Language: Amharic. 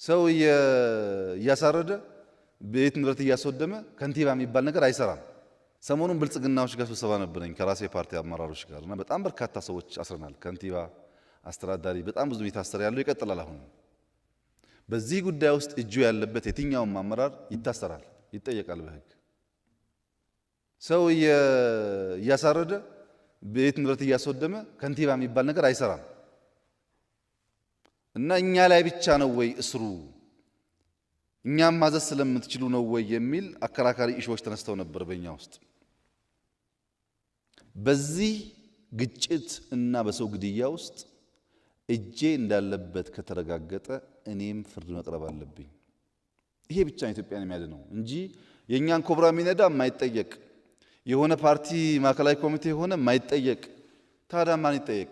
ሰው እያሳረደ ቤት ንብረት እያስወደመ ከንቲባ የሚባል ነገር አይሰራም። ሰሞኑን ብልጽግናዎች ጋር ስብሰባ ነበረኝ ከራሴ ፓርቲ አመራሮች ጋር እና በጣም በርካታ ሰዎች አስረናል። ከንቲባ፣ አስተዳዳሪ በጣም ብዙ የታሰረ ያለው ይቀጥላል። አሁን በዚህ ጉዳይ ውስጥ እጁ ያለበት የትኛውም አመራር ይታሰራል፣ ይጠየቃል በሕግ። ሰው እያሳረደ ቤት ንብረት እያስወደመ ከንቲባ የሚባል ነገር አይሰራም እና እኛ ላይ ብቻ ነው ወይ እስሩ እኛም ማዘዝ ስለምትችሉ ነው ወይ የሚል አከራካሪ ኢሹዎች ተነስተው ነበር በእኛ ውስጥ። በዚህ ግጭት እና በሰው ግድያ ውስጥ እጄ እንዳለበት ከተረጋገጠ እኔም ፍርድ መቅረብ አለብኝ። ይሄ ብቻ ነው ኢትዮጵያን የሚያድነው እንጂ የእኛን ኮብራ የሚነዳ የማይጠየቅ የሆነ ፓርቲ ማዕከላዊ ኮሚቴ የሆነ የማይጠየቅ ታዲያ ማን ይጠየቅ?